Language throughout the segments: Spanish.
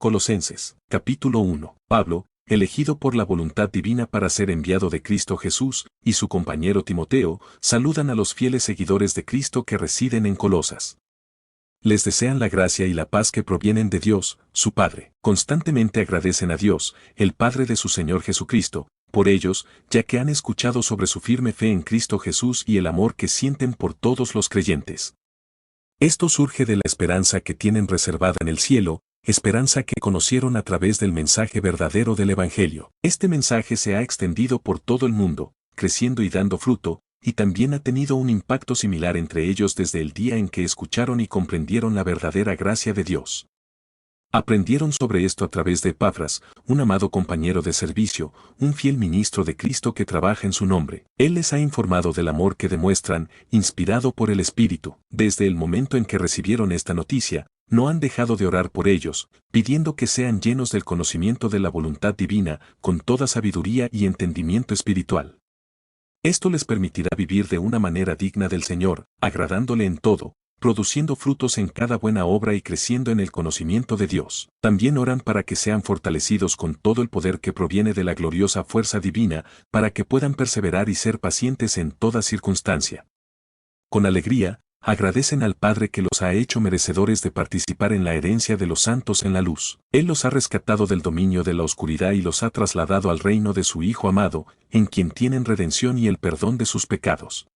Colosenses, capítulo 1. Pablo, elegido por la voluntad divina para ser enviado de Cristo Jesús, y su compañero Timoteo, saludan a los fieles seguidores de Cristo que residen en Colosas. Les desean la gracia y la paz que provienen de Dios, su Padre. Constantemente agradecen a Dios, el Padre de su Señor Jesucristo, por ellos, ya que han escuchado sobre su firme fe en Cristo Jesús y el amor que sienten por todos los creyentes. Esto surge de la esperanza que tienen reservada en el cielo, esperanza que conocieron a través del mensaje verdadero del Evangelio. Este mensaje se ha extendido por todo el mundo, creciendo y dando fruto, y también ha tenido un impacto similar entre ellos desde el día en que escucharon y comprendieron la verdadera gracia de Dios. Aprendieron sobre esto a través de Epafras, un amado compañero de servicio, un fiel ministro de Cristo que trabaja en su nombre. Él les ha informado del amor que demuestran, inspirado por el Espíritu. Desde el momento en que recibieron esta noticia, no han dejado de orar por ellos, pidiendo que sean llenos del conocimiento de la voluntad divina, con toda sabiduría y entendimiento espiritual. Esto les permitirá vivir de una manera digna del Señor, agradándole en todo, produciendo frutos en cada buena obra y creciendo en el conocimiento de Dios. También oran para que sean fortalecidos con todo el poder que proviene de la gloriosa fuerza divina, para que puedan perseverar y ser pacientes en toda circunstancia. Con alegría, agradecen al Padre que los ha hecho merecedores de participar en la herencia de los santos en la luz. Él los ha rescatado del dominio de la oscuridad y los ha trasladado al reino de su Hijo amado, en quien tienen redención y el perdón de sus pecados.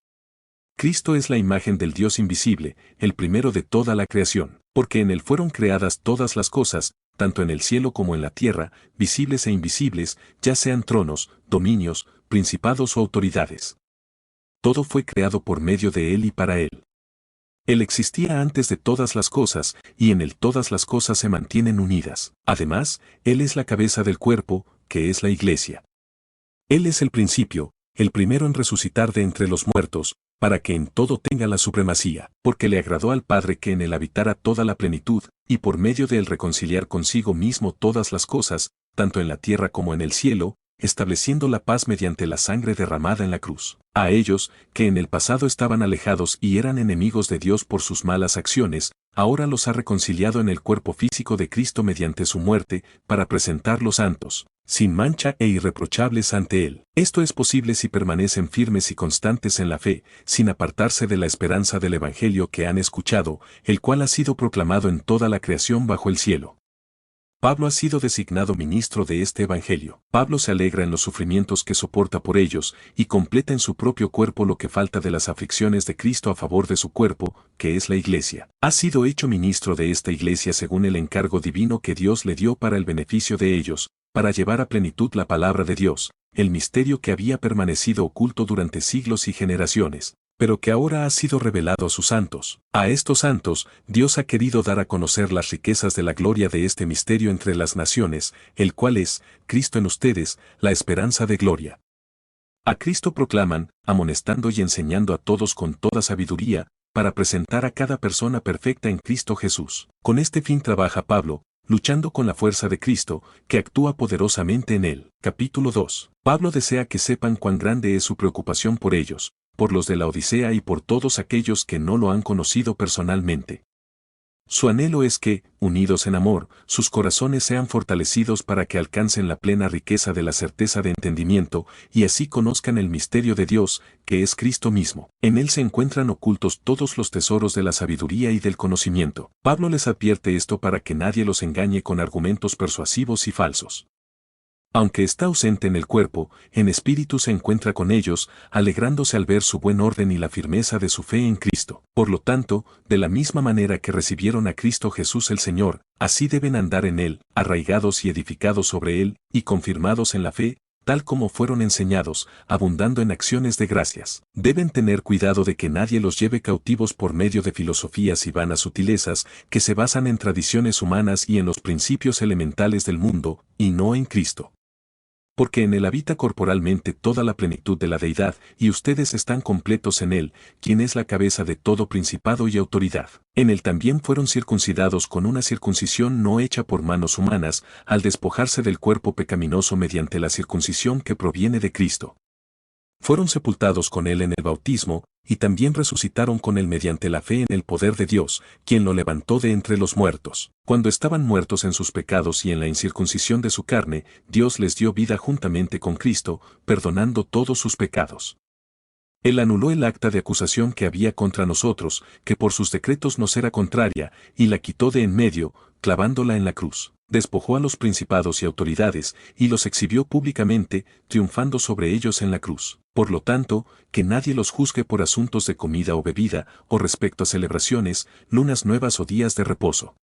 Cristo es la imagen del Dios invisible, el primero de toda la creación, porque en Él fueron creadas todas las cosas, tanto en el cielo como en la tierra, visibles e invisibles, ya sean tronos, dominios, principados o autoridades. Todo fue creado por medio de Él y para Él. Él existía antes de todas las cosas, y en Él todas las cosas se mantienen unidas. Además, Él es la cabeza del cuerpo, que es la Iglesia. Él es el principio, el primero en resucitar de entre los muertos, para que en todo tenga la supremacía, porque le agradó al Padre que en él habitara toda la plenitud, y por medio de él reconciliar consigo mismo todas las cosas, tanto en la tierra como en el cielo, estableciendo la paz mediante la sangre derramada en la cruz. A ellos, que en el pasado estaban alejados y eran enemigos de Dios por sus malas acciones, ahora los ha reconciliado en el cuerpo físico de Cristo mediante su muerte, para presentarlos santos, sin mancha e irreprochables ante Él. Esto es posible si permanecen firmes y constantes en la fe, sin apartarse de la esperanza del Evangelio que han escuchado, el cual ha sido proclamado en toda la creación bajo el cielo. Pablo ha sido designado ministro de este Evangelio. Pablo se alegra en los sufrimientos que soporta por ellos, y completa en su propio cuerpo lo que falta de las aflicciones de Cristo a favor de su cuerpo, que es la Iglesia. Ha sido hecho ministro de esta Iglesia según el encargo divino que Dios le dio para el beneficio de ellos, para llevar a plenitud la palabra de Dios, el misterio que había permanecido oculto durante siglos y generaciones, pero que ahora ha sido revelado a sus santos. A estos santos, Dios ha querido dar a conocer las riquezas de la gloria de este misterio entre las naciones, el cual es, Cristo en ustedes, la esperanza de gloria. A Cristo proclaman, amonestando y enseñando a todos con toda sabiduría, para presentar a cada persona perfecta en Cristo Jesús. Con este fin trabaja Pablo, luchando con la fuerza de Cristo, que actúa poderosamente en él. Capítulo 2. Pablo desea que sepan cuán grande es su preocupación por ellos, por los de la Odisea y por todos aquellos que no lo han conocido personalmente. Su anhelo es que, unidos en amor, sus corazones sean fortalecidos para que alcancen la plena riqueza de la certeza de entendimiento, y así conozcan el misterio de Dios, que es Cristo mismo. En él se encuentran ocultos todos los tesoros de la sabiduría y del conocimiento. Pablo les advierte esto para que nadie los engañe con argumentos persuasivos y falsos. Aunque está ausente en el cuerpo, en espíritu se encuentra con ellos, alegrándose al ver su buen orden y la firmeza de su fe en Cristo. Por lo tanto, de la misma manera que recibieron a Cristo Jesús el Señor, así deben andar en Él, arraigados y edificados sobre Él, y confirmados en la fe, tal como fueron enseñados, abundando en acciones de gracias. Deben tener cuidado de que nadie los lleve cautivos por medio de filosofías y vanas sutilezas, que se basan en tradiciones humanas y en los principios elementales del mundo, y no en Cristo. Porque en él habita corporalmente toda la plenitud de la deidad, y ustedes están completos en él, quien es la cabeza de todo principado y autoridad. En él también fueron circuncidados con una circuncisión no hecha por manos humanas, al despojarse del cuerpo pecaminoso mediante la circuncisión que proviene de Cristo. Fueron sepultados con él en el bautismo, y también resucitaron con él mediante la fe en el poder de Dios, quien lo levantó de entre los muertos. Cuando estaban muertos en sus pecados y en la incircuncisión de su carne, Dios les dio vida juntamente con Cristo, perdonando todos sus pecados. Él anuló el acta de acusación que había contra nosotros, que por sus decretos nos era contraria, y la quitó de en medio, clavándola en la cruz. Despojó a los principados y autoridades, y los exhibió públicamente, triunfando sobre ellos en la cruz. Por lo tanto, que nadie los juzgue por asuntos de comida o bebida, o respecto a celebraciones, lunas nuevas o días de reposo.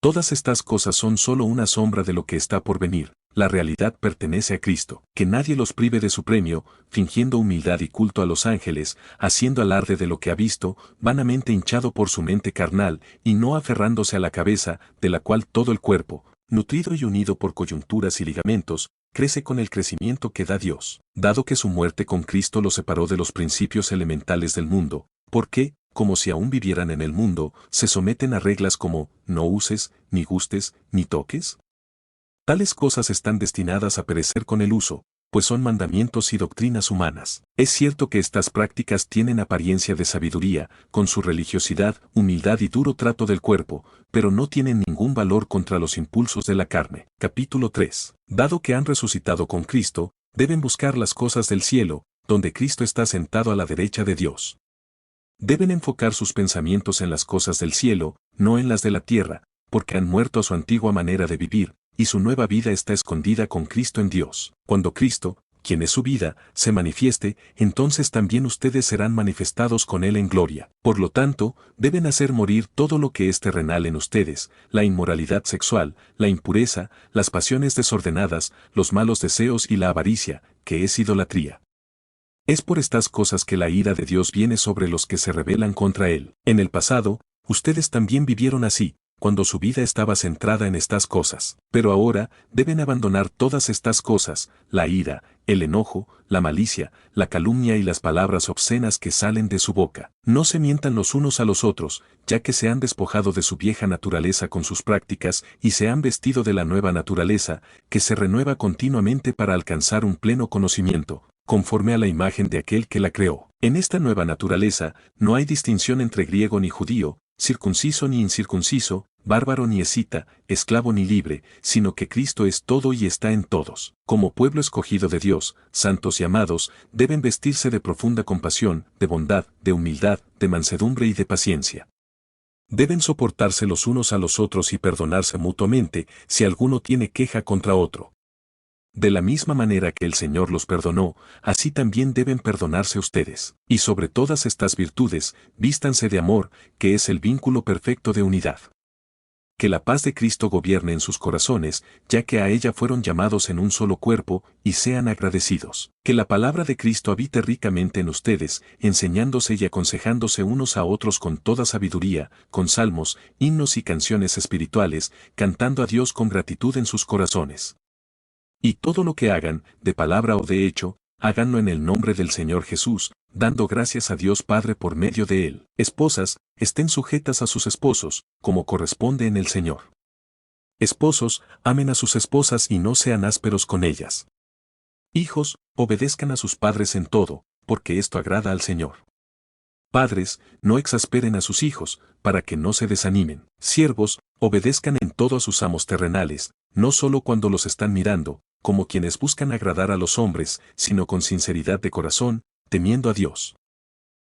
Todas estas cosas son solo una sombra de lo que está por venir. La realidad pertenece a Cristo. Que nadie los prive de su premio, fingiendo humildad y culto a los ángeles, haciendo alarde de lo que ha visto, vanamente hinchado por su mente carnal, y no aferrándose a la cabeza, de la cual todo el cuerpo, nutrido y unido por coyunturas y ligamentos, crece con el crecimiento que da Dios. Dado que su muerte con Cristo los separó de los principios elementales del mundo, ¿por qué, como si aún vivieran en el mundo, se someten a reglas como no uses, ni gustes, ni toques? Tales cosas están destinadas a perecer con el uso, pues son mandamientos y doctrinas humanas. Es cierto que estas prácticas tienen apariencia de sabiduría, con su religiosidad, humildad y duro trato del cuerpo, pero no tienen ningún valor contra los impulsos de la carne. Capítulo 3. Dado que han resucitado con Cristo, deben buscar las cosas del cielo, donde Cristo está sentado a la derecha de Dios. Deben enfocar sus pensamientos en las cosas del cielo, no en las de la tierra, porque han muerto a su antigua manera de vivir, y su nueva vida está escondida con Cristo en Dios. Cuando Cristo, quien es su vida, se manifieste, entonces también ustedes serán manifestados con Él en gloria. Por lo tanto, deben hacer morir todo lo que es terrenal en ustedes, la inmoralidad sexual, la impureza, las pasiones desordenadas, los malos deseos y la avaricia, que es idolatría. Es por estas cosas que la ira de Dios viene sobre los que se rebelan contra Él. En el pasado, ustedes también vivieron así, cuando su vida estaba centrada en estas cosas. Pero ahora, deben abandonar todas estas cosas, la ira, el enojo, la malicia, la calumnia y las palabras obscenas que salen de su boca. No se mientan los unos a los otros, ya que se han despojado de su vieja naturaleza con sus prácticas y se han vestido de la nueva naturaleza, que se renueva continuamente para alcanzar un pleno conocimiento, conforme a la imagen de aquel que la creó. En esta nueva naturaleza, no hay distinción entre griego ni judío, circunciso ni incircunciso, bárbaro ni escita, esclavo ni libre, sino que Cristo es todo y está en todos. Como pueblo escogido de Dios, santos y amados, deben vestirse de profunda compasión, de bondad, de humildad, de mansedumbre y de paciencia. Deben soportarse los unos a los otros y perdonarse mutuamente si alguno tiene queja contra otro. De la misma manera que el Señor los perdonó, así también deben perdonarse ustedes. Y sobre todas estas virtudes, vístanse de amor, que es el vínculo perfecto de unidad. Que la paz de Cristo gobierne en sus corazones, ya que a ella fueron llamados en un solo cuerpo, y sean agradecidos. Que la palabra de Cristo habite ricamente en ustedes, enseñándose y aconsejándose unos a otros con toda sabiduría, con salmos, himnos y canciones espirituales, cantando a Dios con gratitud en sus corazones. Y todo lo que hagan, de palabra o de hecho, háganlo en el nombre del Señor Jesús, dando gracias a Dios Padre por medio de Él. Esposas, estén sujetas a sus esposos, como corresponde en el Señor. Esposos, amen a sus esposas y no sean ásperos con ellas. Hijos, obedezcan a sus padres en todo, porque esto agrada al Señor. Padres, no exasperen a sus hijos, para que no se desanimen. Siervos, obedezcan en todo a sus amos terrenales, no solo cuando los están mirando, como quienes buscan agradar a los hombres, sino con sinceridad de corazón, temiendo a Dios.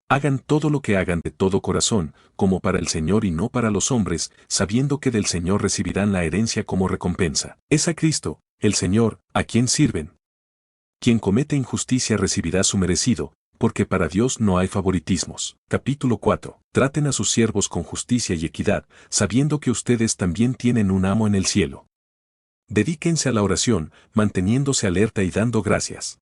Hagan todo lo que hagan de todo corazón, como para el Señor y no para los hombres, sabiendo que del Señor recibirán la herencia como recompensa. Es a Cristo, el Señor, a quien sirven. Quien comete injusticia recibirá su merecido, porque para Dios no hay favoritismos. Capítulo 4. Traten a sus siervos con justicia y equidad, sabiendo que ustedes también tienen un amo en el cielo. Dedíquense a la oración, manteniéndose alerta y dando gracias.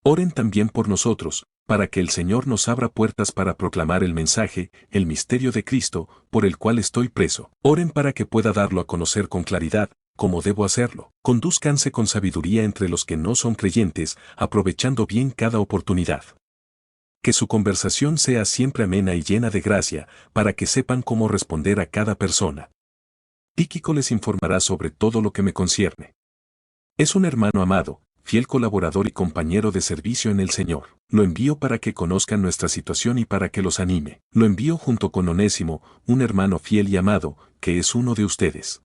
Oren también por nosotros, para que el Señor nos abra puertas para proclamar el mensaje, el misterio de Cristo, por el cual estoy preso. Oren para que pueda darlo a conocer con claridad, como debo hacerlo. Condúzcanse con sabiduría entre los que no son creyentes, aprovechando bien cada oportunidad. Que su conversación sea siempre amena y llena de gracia, para que sepan cómo responder a cada persona. Tíquico les informará sobre todo lo que me concierne. Es un hermano amado, fiel colaborador y compañero de servicio en el Señor. Lo envío para que conozcan nuestra situación y para que los anime. Lo envío junto con Onésimo, un hermano fiel y amado, que es uno de ustedes.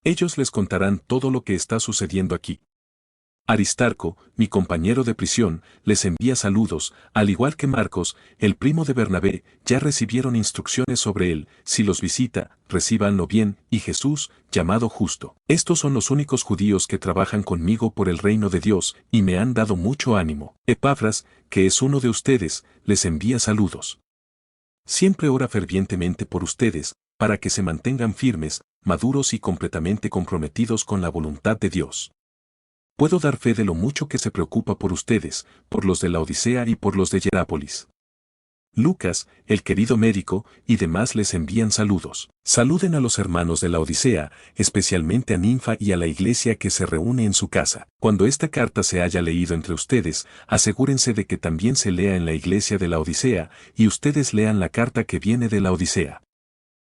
Ellos les contarán todo lo que está sucediendo aquí. Aristarco, mi compañero de prisión, les envía saludos, al igual que Marcos, el primo de Bernabé, ya recibieron instrucciones sobre él, si los visita, recíbanlo bien, y Jesús, llamado Justo. Estos son los únicos judíos que trabajan conmigo por el reino de Dios, y me han dado mucho ánimo. Epafras, que es uno de ustedes, les envía saludos. Siempre ora fervientemente por ustedes, para que se mantengan firmes, maduros y completamente comprometidos con la voluntad de Dios. Puedo dar fe de lo mucho que se preocupa por ustedes, por los de la Odisea y por los de Hierápolis. Lucas, el querido médico, y demás les envían saludos. Saluden a los hermanos de la Odisea, especialmente a Ninfa y a la iglesia que se reúne en su casa. Cuando esta carta se haya leído entre ustedes, asegúrense de que también se lea en la iglesia de la Odisea, y ustedes lean la carta que viene de la Odisea.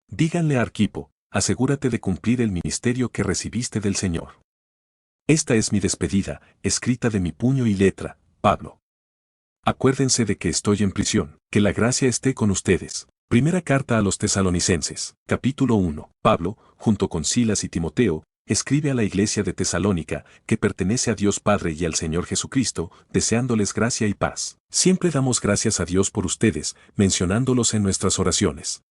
Díganle a Arquipo, asegúrate de cumplir el ministerio que recibiste del Señor. Esta es mi despedida, escrita de mi puño y letra, Pablo. Acuérdense de que estoy en prisión, que la gracia esté con ustedes. Primera carta a los Tesalonicenses, capítulo 1. Pablo, junto con Silas y Timoteo, escribe a la iglesia de Tesalónica, que pertenece a Dios Padre y al Señor Jesucristo, deseándoles gracia y paz. Siempre damos gracias a Dios por ustedes, mencionándolos en nuestras oraciones.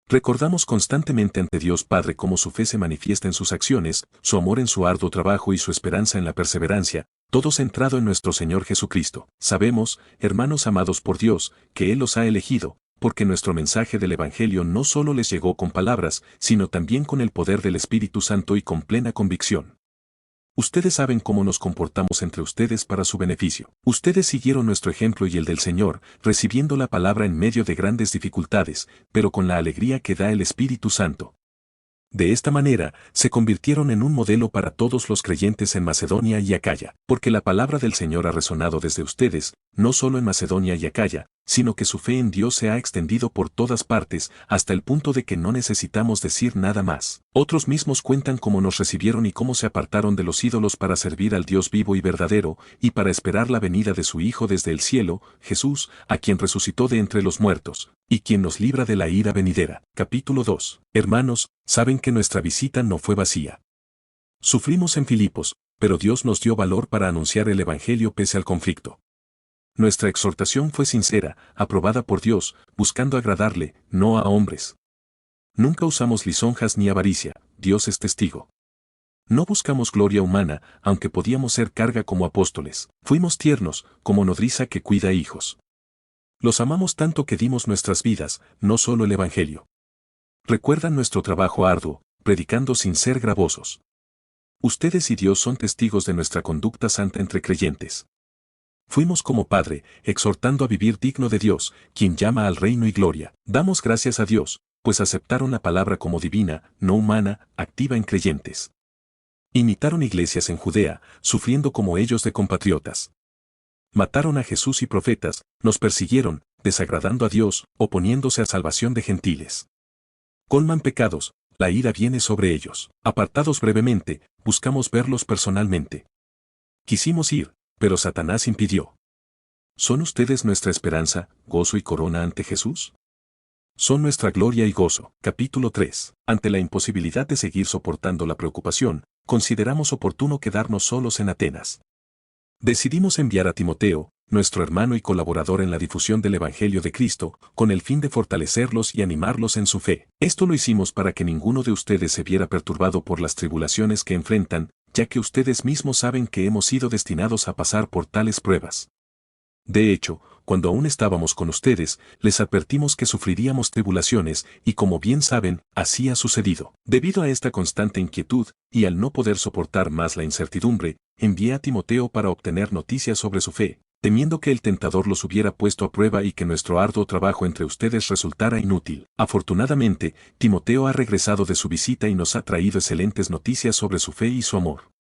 Recordamos constantemente ante Dios Padre cómo su fe se manifiesta en sus acciones, su amor en su arduo trabajo y su esperanza en la perseverancia, todo centrado en nuestro Señor Jesucristo. Sabemos, hermanos amados por Dios, que Él los ha elegido, porque nuestro mensaje del Evangelio no solo les llegó con palabras, sino también con el poder del Espíritu Santo y con plena convicción. Ustedes saben cómo nos comportamos entre ustedes para su beneficio. Ustedes siguieron nuestro ejemplo y el del Señor, recibiendo la palabra en medio de grandes dificultades, pero con la alegría que da el Espíritu Santo. De esta manera, se convirtieron en un modelo para todos los creyentes en Macedonia y Acaya, porque la palabra del Señor ha resonado desde ustedes, no solo en Macedonia y Acaya, sino que su fe en Dios se ha extendido por todas partes, hasta el punto de que no necesitamos decir nada más. Otros mismos cuentan cómo nos recibieron y cómo se apartaron de los ídolos para servir al Dios vivo y verdadero, y para esperar la venida de su Hijo desde el cielo, Jesús, a quien resucitó de entre los muertos, y quien nos libra de la ira venidera. Capítulo 2. Hermanos, saben que nuestra visita no fue vacía. Sufrimos en Filipos, pero Dios nos dio valor para anunciar el Evangelio pese al conflicto. Nuestra exhortación fue sincera, aprobada por Dios, buscando agradarle, no a hombres. Nunca usamos lisonjas ni avaricia, Dios es testigo. No buscamos gloria humana, aunque podíamos ser carga como apóstoles. Fuimos tiernos, como nodriza que cuida hijos. Los amamos tanto que dimos nuestras vidas, no solo el Evangelio. Recuerdan nuestro trabajo arduo, predicando sin ser gravosos. Ustedes y Dios son testigos de nuestra conducta santa entre creyentes. Fuimos como Padre, exhortando a vivir digno de Dios, quien llama al reino y gloria. Damos gracias a Dios, pues aceptaron la palabra como divina, no humana, activa en creyentes. Imitaron iglesias en Judea, sufriendo como ellos de compatriotas. Mataron a Jesús y profetas, nos persiguieron, desagradando a Dios, oponiéndose a salvación de gentiles. Colman pecados, la ira viene sobre ellos. Apartados brevemente, buscamos verlos personalmente. Quisimos ir, pero Satanás impidió. ¿Son ustedes nuestra esperanza, gozo y corona ante Jesús? Son nuestra gloria y gozo. Capítulo 3. Ante la imposibilidad de seguir soportando la preocupación, consideramos oportuno quedarnos solos en Atenas. Decidimos enviar a Timoteo, nuestro hermano y colaborador en la difusión del Evangelio de Cristo, con el fin de fortalecerlos y animarlos en su fe. Esto lo hicimos para que ninguno de ustedes se viera perturbado por las tribulaciones que enfrentan, ya que ustedes mismos saben que hemos sido destinados a pasar por tales pruebas. De hecho, cuando aún estábamos con ustedes, les advertimos que sufriríamos tribulaciones, y como bien saben, así ha sucedido. Debido a esta constante inquietud, y al no poder soportar más la incertidumbre, envié a Timoteo para obtener noticias sobre su fe, temiendo que el tentador los hubiera puesto a prueba y que nuestro arduo trabajo entre ustedes resultara inútil. Afortunadamente, Timoteo ha regresado de su visita y nos ha traído excelentes noticias sobre su fe y su amor.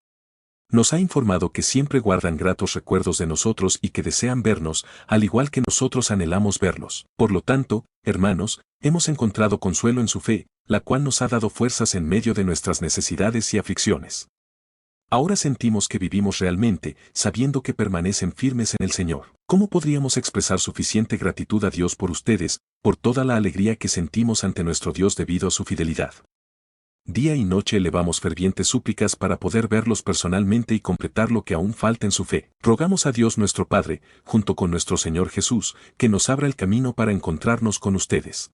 Nos ha informado que siempre guardan gratos recuerdos de nosotros y que desean vernos, al igual que nosotros anhelamos verlos. Por lo tanto, hermanos, hemos encontrado consuelo en su fe, la cual nos ha dado fuerzas en medio de nuestras necesidades y aflicciones. Ahora sentimos que vivimos realmente, sabiendo que permanecen firmes en el Señor. ¿Cómo podríamos expresar suficiente gratitud a Dios por ustedes, por toda la alegría que sentimos ante nuestro Dios debido a su fidelidad? Día y noche elevamos fervientes súplicas para poder verlos personalmente y completar lo que aún falta en su fe. Rogamos a Dios nuestro Padre, junto con nuestro Señor Jesús, que nos abra el camino para encontrarnos con ustedes.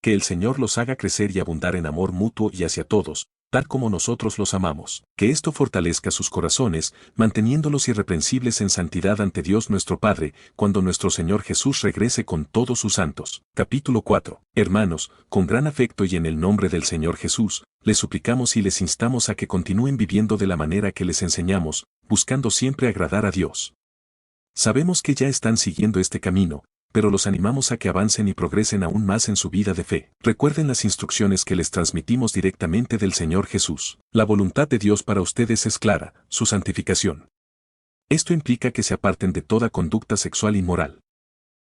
Que el Señor los haga crecer y abundar en amor mutuo y hacia todos, tal como nosotros los amamos. Que esto fortalezca sus corazones, manteniéndolos irreprensibles en santidad ante Dios nuestro Padre, cuando nuestro Señor Jesús regrese con todos sus santos. Capítulo 4. Hermanos, con gran afecto y en el nombre del Señor Jesús, les suplicamos y les instamos a que continúen viviendo de la manera que les enseñamos, buscando siempre agradar a Dios. Sabemos que ya están siguiendo este camino, pero los animamos a que avancen y progresen aún más en su vida de fe. Recuerden las instrucciones que les transmitimos directamente del Señor Jesús. La voluntad de Dios para ustedes es clara, su santificación. Esto implica que se aparten de toda conducta sexual inmoral.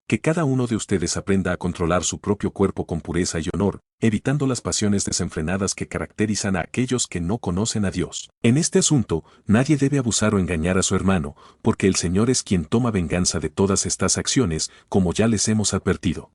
Que cada uno de ustedes aprenda a controlar su propio cuerpo con pureza y honor, evitando las pasiones desenfrenadas que caracterizan a aquellos que no conocen a Dios. En este asunto, nadie debe abusar o engañar a su hermano, porque el Señor es quien toma venganza de todas estas acciones, como ya les hemos advertido.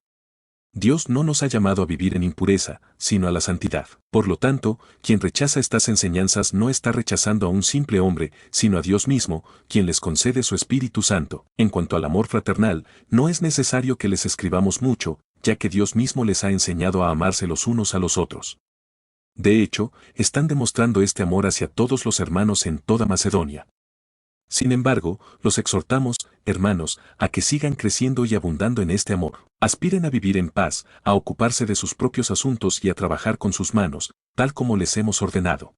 Dios no nos ha llamado a vivir en impureza, sino a la santidad. Por lo tanto, quien rechaza estas enseñanzas no está rechazando a un simple hombre, sino a Dios mismo, quien les concede su Espíritu Santo. En cuanto al amor fraternal, no es necesario que les escribamos mucho, ya que Dios mismo les ha enseñado a amarse los unos a los otros. De hecho, están demostrando este amor hacia todos los hermanos en toda Macedonia. Sin embargo, los exhortamos, hermanos, a que sigan creciendo y abundando en este amor. Aspiren a vivir en paz, a ocuparse de sus propios asuntos y a trabajar con sus manos, tal como les hemos ordenado.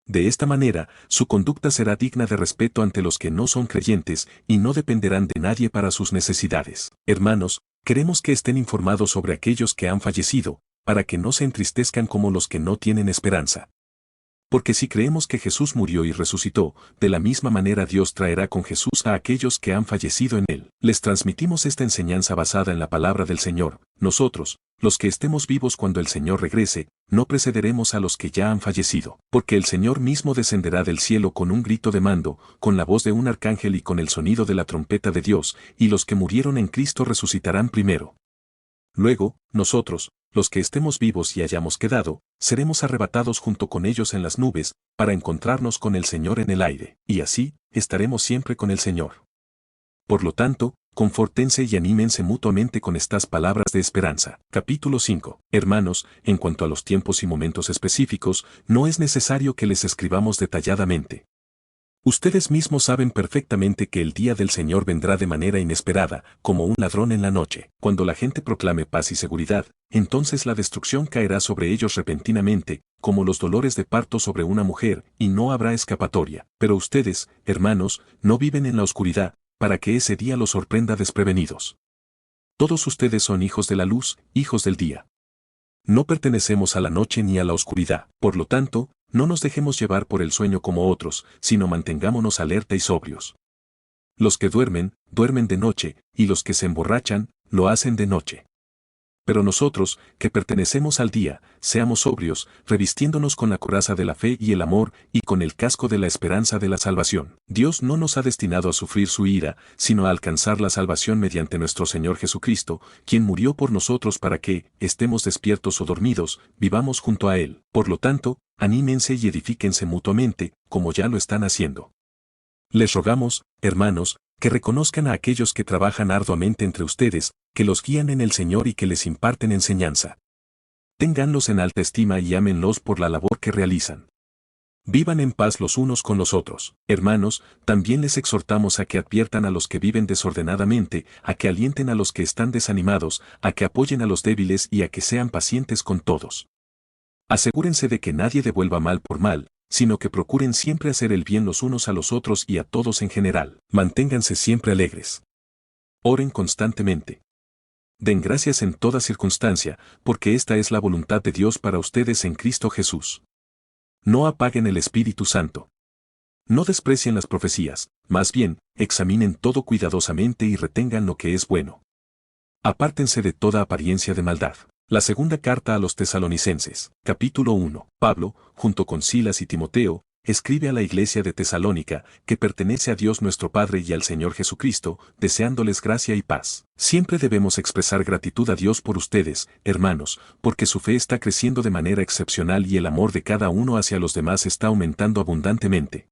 De esta manera, su conducta será digna de respeto ante los que no son creyentes y no dependerán de nadie para sus necesidades. Hermanos, queremos que estén informados sobre aquellos que han fallecido, para que no se entristezcan como los que no tienen esperanza. Porque si creemos que Jesús murió y resucitó, de la misma manera Dios traerá con Jesús a aquellos que han fallecido en él. Les transmitimos esta enseñanza basada en la palabra del Señor. Nosotros, los que estemos vivos cuando el Señor regrese, no precederemos a los que ya han fallecido. Porque el Señor mismo descenderá del cielo con un grito de mando, con la voz de un arcángel y con el sonido de la trompeta de Dios, y los que murieron en Cristo resucitarán primero. Luego, nosotros, los que estemos vivos y hayamos quedado, seremos arrebatados junto con ellos en las nubes, para encontrarnos con el Señor en el aire, y así, estaremos siempre con el Señor. Por lo tanto, confórtense y anímense mutuamente con estas palabras de esperanza. Capítulo 5. Hermanos, en cuanto a los tiempos y momentos específicos, no es necesario que les escribamos detalladamente. Ustedes mismos saben perfectamente que el día del Señor vendrá de manera inesperada, como un ladrón en la noche. Cuando la gente proclame paz y seguridad, entonces la destrucción caerá sobre ellos repentinamente, como los dolores de parto sobre una mujer, y no habrá escapatoria. Pero ustedes, hermanos, no viven en la oscuridad, para que ese día los sorprenda desprevenidos. Todos ustedes son hijos de la luz, hijos del día. No pertenecemos a la noche ni a la oscuridad. Por lo tanto, no nos dejemos llevar por el sueño como otros, sino mantengámonos alerta y sobrios. Los que duermen, duermen de noche, y los que se emborrachan, lo hacen de noche. Pero nosotros, que pertenecemos al día, seamos sobrios, revistiéndonos con la coraza de la fe y el amor, y con el casco de la esperanza de la salvación. Dios no nos ha destinado a sufrir su ira, sino a alcanzar la salvación mediante nuestro Señor Jesucristo, quien murió por nosotros para que, estemos despiertos o dormidos, vivamos junto a Él. Por lo tanto, anímense y edifíquense mutuamente, como ya lo están haciendo. Les rogamos, hermanos, que reconozcan a aquellos que trabajan arduamente entre ustedes, que los guían en el Señor y que les imparten enseñanza. Ténganlos en alta estima y ámenlos por la labor que realizan. Vivan en paz los unos con los otros. Hermanos, también les exhortamos a que adviertan a los que viven desordenadamente, a que alienten a los que están desanimados, a que apoyen a los débiles y a que sean pacientes con todos. Asegúrense de que nadie devuelva mal por mal, sino que procuren siempre hacer el bien los unos a los otros y a todos en general. Manténganse siempre alegres. Oren constantemente. Den gracias en toda circunstancia, porque esta es la voluntad de Dios para ustedes en Cristo Jesús. No apaguen el Espíritu Santo. No desprecien las profecías, más bien, examinen todo cuidadosamente y retengan lo que es bueno. Apártense de toda apariencia de maldad. La segunda carta a los Tesalonicenses, capítulo 1. Pablo, junto con Silas y Timoteo, escribe a la iglesia de Tesalónica, que pertenece a Dios nuestro Padre y al Señor Jesucristo, deseándoles gracia y paz. Siempre debemos expresar gratitud a Dios por ustedes, hermanos, porque su fe está creciendo de manera excepcional y el amor de cada uno hacia los demás está aumentando abundantemente.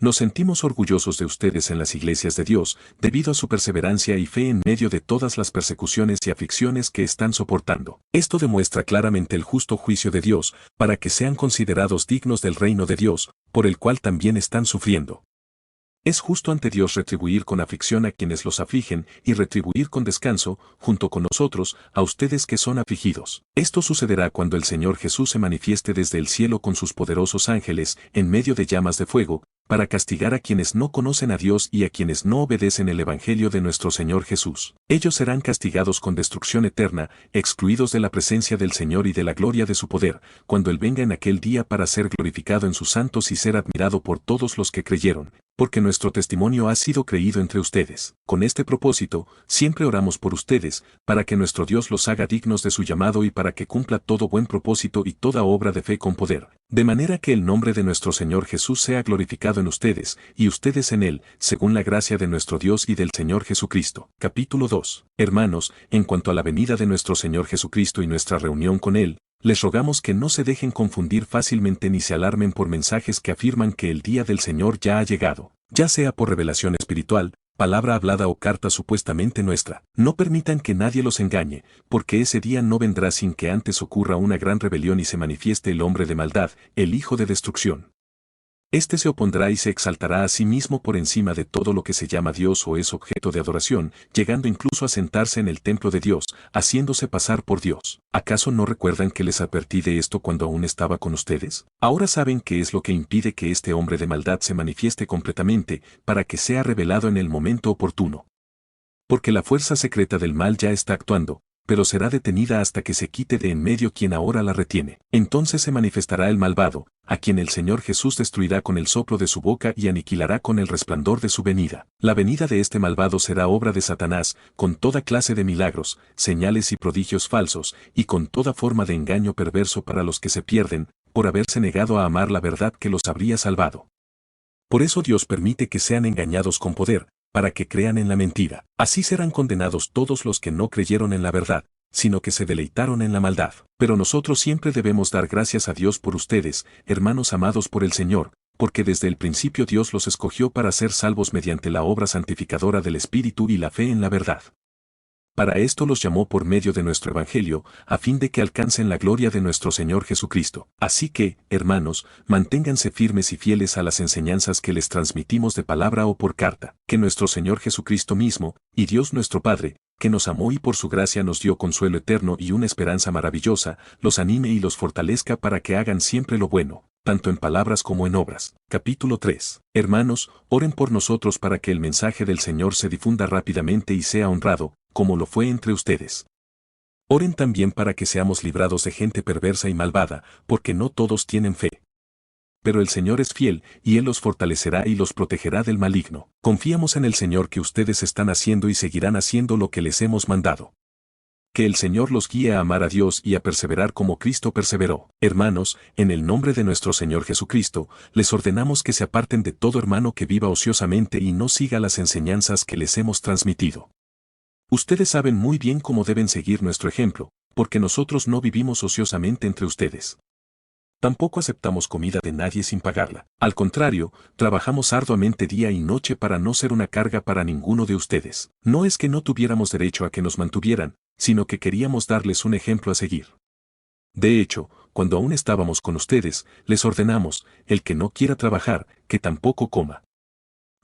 Nos sentimos orgullosos de ustedes en las iglesias de Dios, debido a su perseverancia y fe en medio de todas las persecuciones y aflicciones que están soportando. Esto demuestra claramente el justo juicio de Dios, para que sean considerados dignos del reino de Dios, por el cual también están sufriendo. Es justo ante Dios retribuir con aflicción a quienes los afligen y retribuir con descanso, junto con nosotros, a ustedes que son afligidos. Esto sucederá cuando el Señor Jesús se manifieste desde el cielo con sus poderosos ángeles, en medio de llamas de fuego, para castigar a quienes no conocen a Dios y a quienes no obedecen el Evangelio de nuestro Señor Jesús. Ellos serán castigados con destrucción eterna, excluidos de la presencia del Señor y de la gloria de su poder, cuando Él venga en aquel día para ser glorificado en sus santos y ser admirado por todos los que creyeron, porque nuestro testimonio ha sido creído entre ustedes. Con este propósito, siempre oramos por ustedes, para que nuestro Dios los haga dignos de su llamado y para que cumpla todo buen propósito y toda obra de fe con poder, de manera que el nombre de nuestro Señor Jesús sea glorificado en ustedes, y ustedes en Él, según la gracia de nuestro Dios y del Señor Jesucristo. Capítulo 2. Hermanos, en cuanto a la venida de nuestro Señor Jesucristo y nuestra reunión con Él, les rogamos que no se dejen confundir fácilmente ni se alarmen por mensajes que afirman que el día del Señor ya ha llegado, ya sea por revelación espiritual, palabra hablada o carta supuestamente nuestra. No permitan que nadie los engañe, porque ese día no vendrá sin que antes ocurra una gran rebelión y se manifieste el hombre de maldad, el hijo de destrucción. Este se opondrá y se exaltará a sí mismo por encima de todo lo que se llama Dios o es objeto de adoración, llegando incluso a sentarse en el templo de Dios, haciéndose pasar por Dios. ¿Acaso no recuerdan que les advertí de esto cuando aún estaba con ustedes? Ahora saben qué es lo que impide que este hombre de maldad se manifieste completamente, para que sea revelado en el momento oportuno. Porque la fuerza secreta del mal ya está actuando, pero será detenida hasta que se quite de en medio quien ahora la retiene. Entonces se manifestará el malvado, a quien el Señor Jesús destruirá con el soplo de su boca y aniquilará con el resplandor de su venida. La venida de este malvado será obra de Satanás, con toda clase de milagros, señales y prodigios falsos, y con toda forma de engaño perverso para los que se pierden, por haberse negado a amar la verdad que los habría salvado. Por eso Dios permite que sean engañados con poder, para que crean en la mentira. Así serán condenados todos los que no creyeron en la verdad, sino que se deleitaron en la maldad. Pero nosotros siempre debemos dar gracias a Dios por ustedes, hermanos amados por el Señor, porque desde el principio Dios los escogió para ser salvos mediante la obra santificadora del Espíritu y la fe en la verdad. Para esto los llamó por medio de nuestro Evangelio, a fin de que alcancen la gloria de nuestro Señor Jesucristo. Así que, hermanos, manténganse firmes y fieles a las enseñanzas que les transmitimos de palabra o por carta. Que nuestro Señor Jesucristo mismo, y Dios nuestro Padre, que nos amó y por su gracia nos dio consuelo eterno y una esperanza maravillosa, los anime y los fortalezca para que hagan siempre lo bueno, tanto en palabras como en obras. Capítulo 3. Hermanos, oren por nosotros para que el mensaje del Señor se difunda rápidamente y sea honrado, como lo fue entre ustedes. Oren también para que seamos librados de gente perversa y malvada, porque no todos tienen fe. Pero el Señor es fiel, y Él los fortalecerá y los protegerá del maligno. Confiamos en el Señor que ustedes están haciendo y seguirán haciendo lo que les hemos mandado. Que el Señor los guíe a amar a Dios y a perseverar como Cristo perseveró. Hermanos, en el nombre de nuestro Señor Jesucristo, les ordenamos que se aparten de todo hermano que viva ociosamente y no siga las enseñanzas que les hemos transmitido. Ustedes saben muy bien cómo deben seguir nuestro ejemplo, porque nosotros no vivimos ociosamente entre ustedes. Tampoco aceptamos comida de nadie sin pagarla. Al contrario, trabajamos arduamente día y noche para no ser una carga para ninguno de ustedes. No es que no tuviéramos derecho a que nos mantuvieran, sino que queríamos darles un ejemplo a seguir. De hecho, cuando aún estábamos con ustedes, les ordenamos, el que no quiera trabajar, que tampoco coma.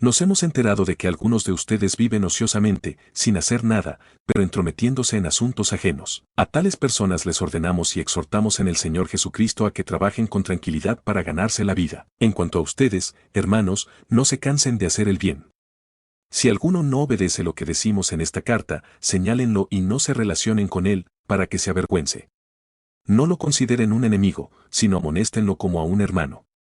Nos hemos enterado de que algunos de ustedes viven ociosamente, sin hacer nada, pero entrometiéndose en asuntos ajenos. A tales personas les ordenamos y exhortamos en el Señor Jesucristo a que trabajen con tranquilidad para ganarse la vida. En cuanto a ustedes, hermanos, no se cansen de hacer el bien. Si alguno no obedece lo que decimos en esta carta, señálenlo y no se relacionen con él, para que se avergüence. No lo consideren un enemigo, sino amonéstenlo como a un hermano.